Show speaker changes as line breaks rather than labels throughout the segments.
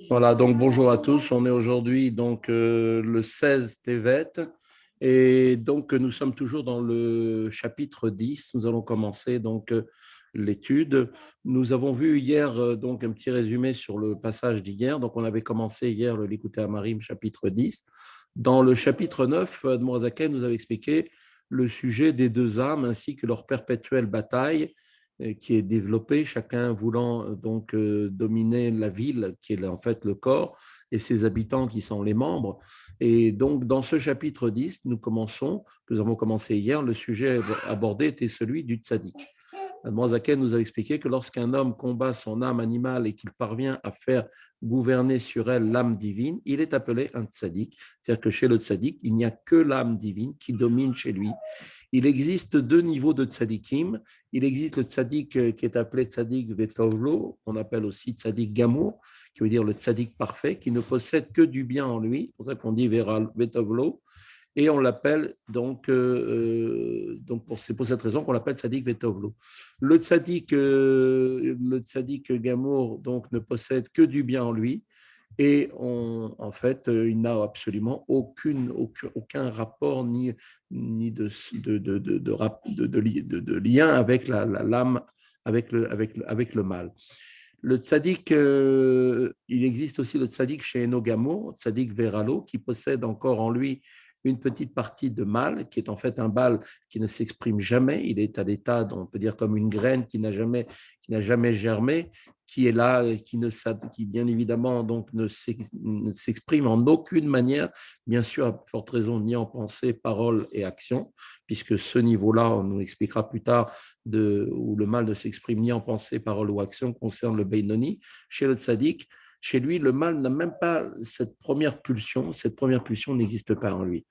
Voilà, donc bonjour à tous. On est aujourd'hui le 16 Tevet et donc nous sommes toujours dans le chapitre 10. Nous allons commencer l'étude. Nous avons vu hier donc un petit résumé sur le passage d'hier. Donc on avait commencé hier le Likutei Amarim chapitre 10. Dans le chapitre 9, Admor Zaken nous avait expliqué le sujet des deux âmes ainsi que leur perpétuelle bataille qui est développé, chacun voulant dominer la ville, qui est en fait le corps, et ses habitants qui sont les membres. Et donc, dans ce chapitre 10, nous avons commencé hier, le sujet abordé était celui du tzaddik. Zaken nous a expliqué que lorsqu'un homme combat son âme animale et qu'il parvient à faire gouverner sur elle l'âme divine, il est appelé un tzaddik. C'est-à-dire que chez le tzaddik, il n'y a que l'âme divine qui domine chez lui. Il existe deux niveaux de tzaddikim. Il existe le tzaddik qui est appelé tzaddik vetovlo, qu'on appelle aussi tzaddik gamour, qui veut dire le tzaddik parfait, qui ne possède que du bien en lui. C'est pour ça qu'on dit vetovlo. Et on l'appelle c'est pour cette raison qu'on l'appelle tzaddik vetovlo. Le tzaddik gamour donc ne possède que du bien en lui. Et en fait, il n'a absolument aucun rapport ni de lien avec l'âme, avec le mal. Le tzaddik, il existe aussi le tzaddik chez Enogamo, tzaddik Veralo, qui possède encore en lui une petite partie de mal, qui est en fait un mal qui ne s'exprime jamais. Il est à l'état, on peut dire comme une graine qui n'a jamais germé, qui est là, qui bien évidemment donc ne s'exprime en aucune manière, bien sûr à forte raison, ni en pensée, parole et action, puisque ce niveau-là, on nous expliquera plus tard, où le mal ne s'exprime ni en pensée, parole ou action, concerne le Beinoni. Chez le tzaddik, chez lui, le mal n'a même pas cette première pulsion n'existe pas en lui.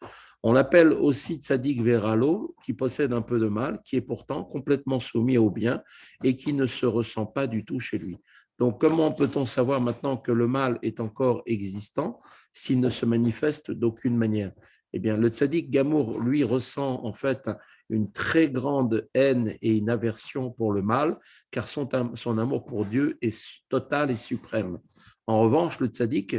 On l'appelle aussi tzaddik veralo, qui possède un peu de mal, qui est pourtant complètement soumis au bien et qui ne se ressent pas du tout chez lui. Donc, comment peut-on savoir maintenant que le mal est encore existant s'il ne se manifeste d'aucune manière? Eh bien, le tzaddik gamour, lui, ressent en fait une très grande haine et une aversion pour le mal, car son amour pour Dieu est total et suprême. En revanche, le tzaddik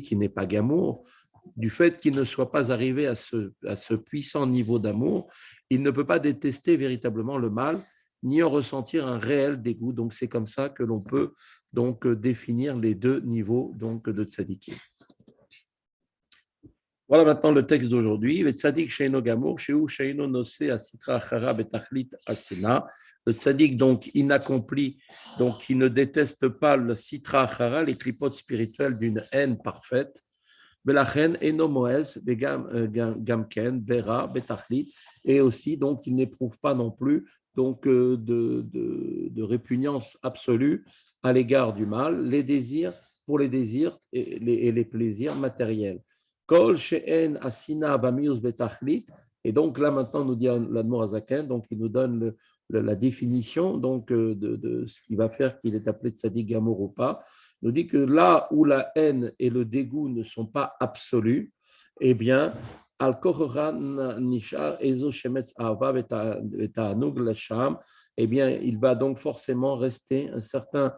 qui n'est pas gamour, du fait qu'il ne soit pas arrivé à ce puissant niveau d'amour, il ne peut pas détester véritablement le mal, ni en ressentir un réel dégoût. Donc, c'est comme ça que l'on peut définir les deux niveaux de tzaddikim. Voilà maintenant le texte d'aujourd'hui. Le tzaddik sheino gamour, shehu sheino nosé asitra achara betachlit asena. Le tzaddik donc inaccompli, donc qui ne déteste pas le sitra achara, les clipotes spirituelles d'une haine parfaite. Belachen eno moez gamken bera betachlit, et aussi donc il n'éprouve pas non plus de répugnance absolue à l'égard du mal, les désirs pour les désirs et les plaisirs matériels. Kol she'en asina bamius betachlit. Et donc là maintenant nous dit l'Admor Hazaken, donc il nous donne la définition de ce qui va faire qu'il est appelé tzaddik gamour ou pas. Il nous dit que là où la haine et le dégoût ne sont pas absolus, eh bien al kochoran nishar ezo shemetz ahava v'ta'anug l'sham, eh bien il va donc forcément rester un certain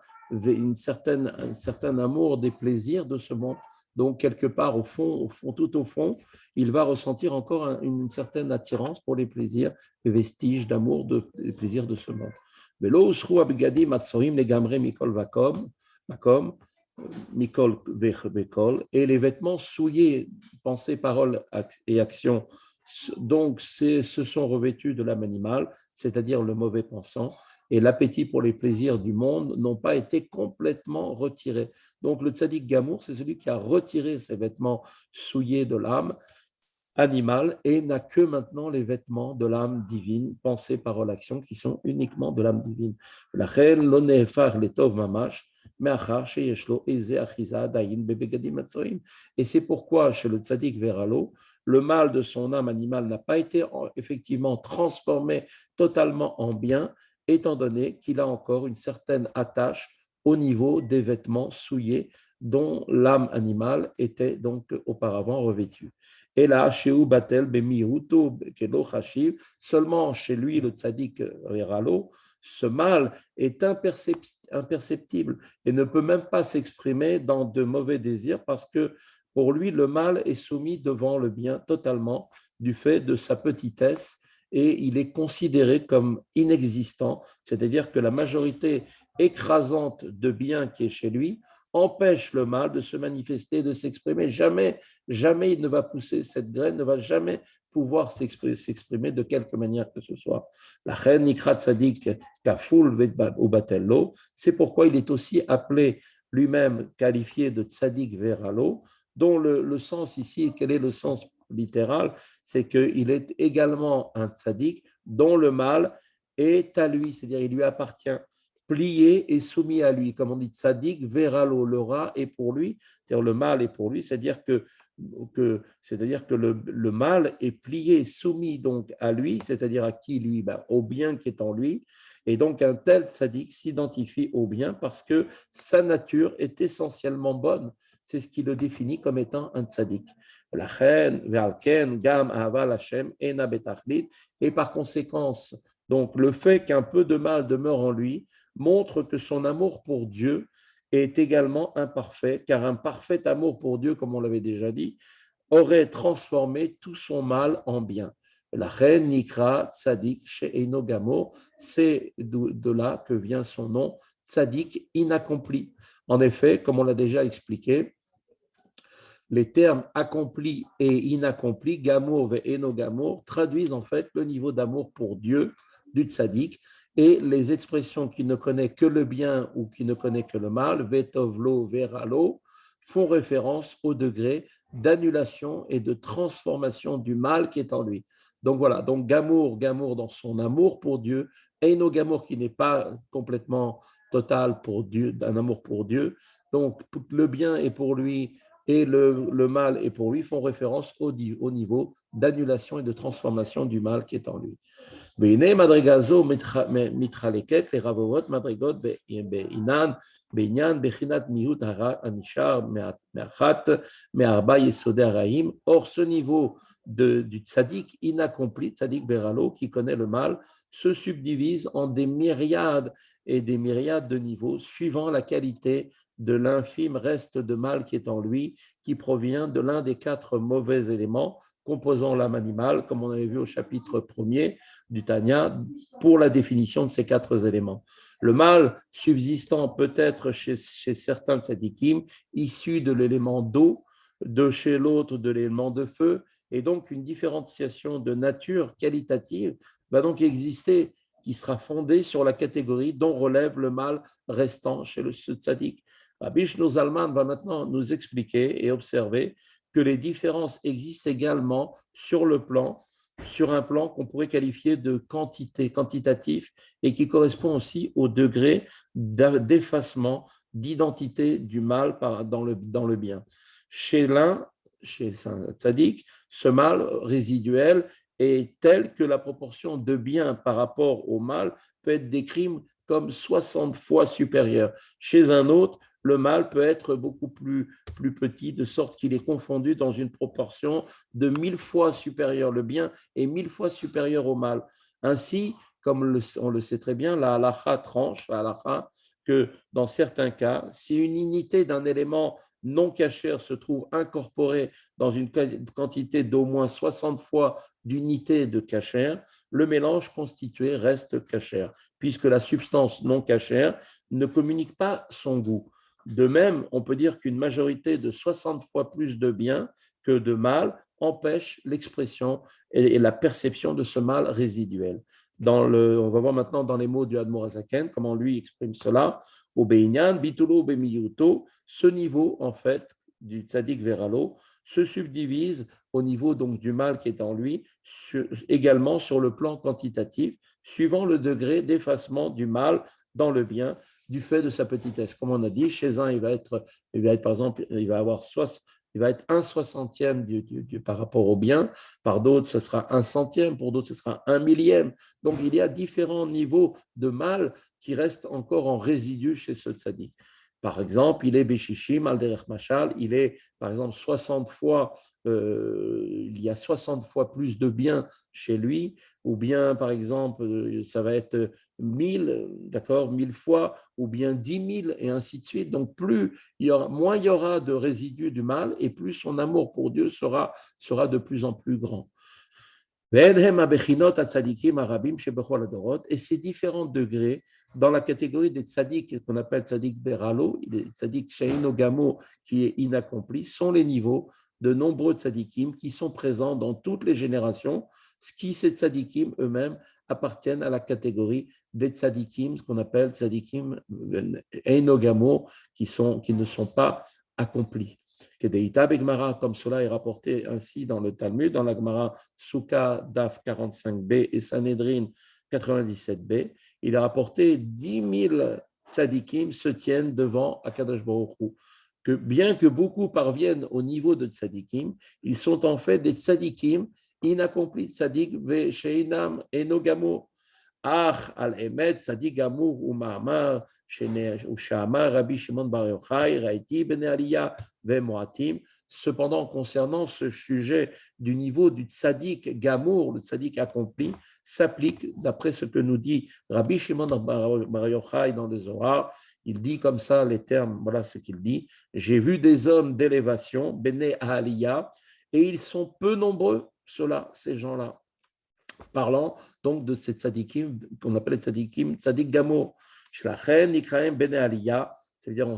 amour des plaisirs de ce monde. Donc, quelque part, tout au fond, il va ressentir encore une certaine attirance pour les plaisirs, les vestiges d'amour des plaisirs de ce monde. Et les vêtements souillés, pensée, parole et action, donc se sont revêtus de l'âme animale, c'est-à-dire le mauvais pensant, et l'appétit pour les plaisirs du monde n'ont pas été complètement retirés. Donc le tzaddik gamour, c'est celui qui a retiré ses vêtements souillés de l'âme animale et n'a que maintenant les vêtements de l'âme divine, pensée, parole, action, qui sont uniquement de l'âme divine. Et c'est pourquoi chez le tzaddik veralo, le mal de son âme animale n'a pas été effectivement transformé totalement en bien, étant donné qu'il a encore une certaine attache au niveau des vêtements souillés dont l'âme animale était donc auparavant revêtue. Et là, chez Batel, seulement chez lui, le tzaddik veralo, ce mal est imperceptible et ne peut même pas s'exprimer dans de mauvais désirs parce que pour lui, le mal est soumis devant le bien totalement du fait de sa petitesse et il est considéré comme inexistant, c'est-à-dire que la majorité écrasante de bien qui est chez lui empêche le mal de se manifester, de s'exprimer. Jamais, jamais il ne va pousser, cette graine ne va jamais pouvoir s'exprimer de quelque manière que ce soit. La reine Nikrat Tzadik Kafoul ou Batello, c'est pourquoi il est aussi appelé lui-même qualifié de Tzadik Veralo, dont le sens ici, quel est le sens littéral, c'est qu'il est également un tzaddik dont le mal est à lui, c'est-à-dire il lui appartient, plié et soumis à lui. Comme on dit tzaddik, veralo, le rat est pour lui, c'est-à-dire le mal est pour lui, c'est-à-dire que le mal est plié, soumis donc à lui, c'est-à-dire à qui lui, au bien qui est en lui. Et donc un tel tzaddik s'identifie au bien parce que sa nature est essentiellement bonne. C'est ce qui le définit comme étant un tzaddik. Et par conséquence, donc le fait qu'un peu de mal demeure en lui montre que son amour pour Dieu est également imparfait, car un parfait amour pour Dieu, comme on l'avait déjà dit, aurait transformé tout son mal en bien. La reine Nikra Tzadik chez Enogamo, c'est de là que vient son nom, Tzadik inaccompli. En effet, comme on l'a déjà expliqué, les termes accompli et inaccompli, gamour et enogamour, traduisent en fait le niveau d'amour pour Dieu du tzaddik et les expressions qui ne connaissent que le bien ou qui ne connaissent que le mal, vetovlo, veralo, font référence au degré d'annulation et de transformation du mal qui est en lui. Donc voilà, donc gamour dans son amour pour Dieu, enogamour qui n'est pas complètement total pour Dieu, d'un amour pour Dieu. Donc le bien est pour lui et le mal est pour lui, font référence au niveau d'annulation et de transformation du mal qui est en lui. והנה מדרגה זו מתחלקת לרבבות מדרגות בעניין בחינת מיעוט הנשאר מאחת מארבע יסודי הרעים. Or, ce niveau du tzaddik inaccompli, tzaddik beralo, qui connaît le mal, se subdivise en des myriades et des myriades de niveaux suivant la qualité de l'infime reste de mal qui est en lui, qui provient de l'un des 4 mauvais éléments composant l'âme animale, comme on avait vu au chapitre 1er du Tanya, pour la définition de ces 4 éléments. Le mal subsistant peut-être chez certains tzadikim, issu de l'élément d'eau, de chez l'autre de l'élément de feu, et donc une différenciation de nature qualitative va donc exister, qui sera fondée sur la catégorie dont relève le mal restant chez le tzaddik. Rabbi Shlomo Zalman va maintenant nous expliquer et observer que les différences existent également sur un plan qu'on pourrait qualifier de quantitatif et qui correspond aussi au degré d'effacement, d'identité du mal dans le bien. Chez l'un, chez un tzaddik, ce mal résiduel est tel que la proportion de bien par rapport au mal peut être décrite comme 60 fois supérieure. Chez un autre, le mal peut être beaucoup plus petit, de sorte qu'il est confondu dans une proportion de 1000 fois supérieure. Le bien est 1000 fois supérieur au mal. Ainsi, comme on le sait très bien, la halakha tranche, la halakha, que dans certains cas, si une unité d'un élément non cachère se trouve incorporée dans une quantité d'au moins 60 fois d'unité de cachère, le mélange constitué reste cachère, puisque la substance non cachère ne communique pas son goût. De même, on peut dire qu'une majorité de 60 fois plus de bien que de mal empêche l'expression et la perception de ce mal résiduel. On va voir maintenant dans les mots du Admor Hazaken comment lui exprime cela. Au Beinyan, Bitulo Bemiyuto, ce niveau en fait du Tzadik Veralo se subdivise au niveau donc du mal qui est en lui, également sur le plan quantitatif, suivant le degré d'effacement du mal dans le bien du fait de sa petitesse. Comme on a dit, chez un, il va être par exemple, il va être 1/60 par rapport au bien, par d'autres, ce sera 1/100, pour d'autres, ce sera 1/1000. Donc, il y a différents niveaux de mal qui restent encore en résidu chez ce tzaddik. Par exemple, il est Beshishim, Alderech Machal, il est, par exemple, 60 fois, il y a 60 fois plus de biens chez lui, ou bien, par exemple, ça va être 1000, d'accord, 1000 fois, ou bien 10 000, et ainsi de suite. Donc, moins il y aura de résidus du mal, et plus son amour pour Dieu sera de plus en plus grand. Et ces différents degrés dans la catégorie des tzaddik qu'on appelle tzaddik beralo, des tzaddik sheino gamo qui est inaccompli, sont les niveaux de nombreux tzaddikim qui sont présents dans toutes les générations, ce qui ces tzaddikim eux-mêmes appartiennent à la catégorie des tzaddikim, ce qu'on appelle tzaddikim sheino gamo, qui ne sont pas accomplis. Comme cela est rapporté ainsi dans le Talmud, dans la Gemara Souka Daf 45b et Sanhedrin 97b, il est rapporté 10 000 tzadikim se tiennent devant Akadosh Baruch Hu. Que bien que beaucoup parviennent au niveau de tzadikim, ils sont en fait des tzadikim inaccomplis, tzadik ve sheinam enogamo. Ach al emet tzadik gamur ou ma'amar Ushama, Rabbi Shimon Bar Yochai, Raiti Ben Aliyah, Vemoatim. Cependant, concernant ce sujet du niveau du tzaddik gamour, le tzaddik accompli, s'applique d'après ce que nous dit Rabbi Shimon Bar Yochai dans le Zohar. Il dit comme ça les termes, voilà ce qu'il dit. J'ai vu des hommes d'élévation, Bene Aliyah, et ils sont peu nombreux, ceux-là, ces gens-là. Parlant donc de ces tzaddikim qu'on appelle les tzaddikim, tzaddik gamour. C'est-à-dire,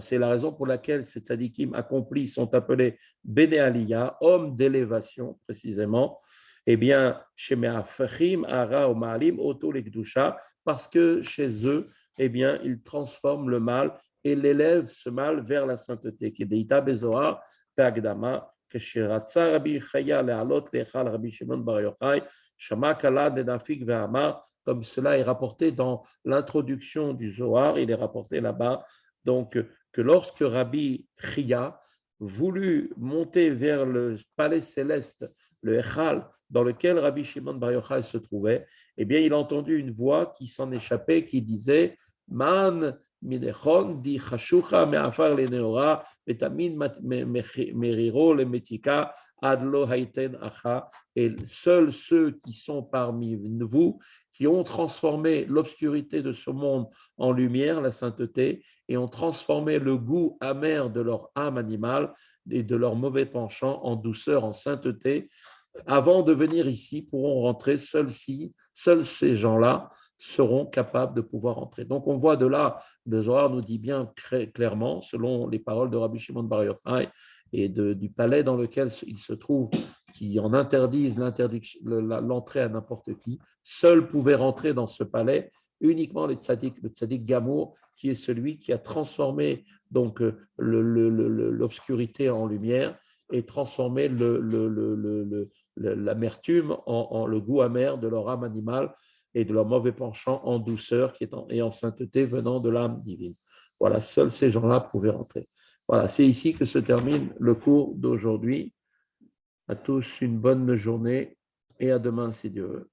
c'est la raison pour laquelle ces tzadikim accomplis sont appelés Bene Aliyah, hommes d'élévation précisément. Eh bien, chez Me'afachim, Ara ou Ma'alim, Oto Lekdusha, parce que chez eux, eh bien, ils transforment le mal et l'élèvent ce mal vers la sainteté. Kedeita Bezoar, Tagdama, Keshiratza Rabbi Chaya, Le'alot, Lechal Rabbi Shimon Bar Yochai, Shama Kala, Denafik, Ve'amar, comme cela est rapporté dans l'introduction du Zohar, il est rapporté là-bas, donc que lorsque Rabbi Chia voulut monter vers le palais céleste, le Echal, dans lequel Rabbi Shimon Bar Yochai se trouvait, eh bien, il a entendu une voix qui s'en échappait, qui disait « Man minechon di chashucha me'afar le neora, vetamin meriro le metika, adlo haiten acha » et seuls ceux qui sont parmi vous, qui ont transformé l'obscurité de ce monde en lumière, la sainteté, et ont transformé le goût amer de leur âme animale et de leur mauvais penchant en douceur, en sainteté, avant de venir ici, pourront rentrer, seuls ces gens-là seront capables de pouvoir entrer. Donc on voit de là, le Zohar nous dit bien très clairement, selon les paroles de Rabbi Shimon Bar Yochai et du palais dans lequel il se trouve, qui en interdisent l'entrée à n'importe qui, seuls pouvaient rentrer dans ce palais uniquement les tzaddik, le tzaddik gamour, qui est celui qui a transformé donc l'obscurité en lumière et transformé l'amertume en le goût amer de leur âme animale et de leur mauvais penchant en douceur et en sainteté venant de l'âme divine. Voilà, seuls ces gens-là pouvaient rentrer. Voilà, c'est ici que se termine le cours d'aujourd'hui. À tous une bonne journée et à demain si Dieu veut.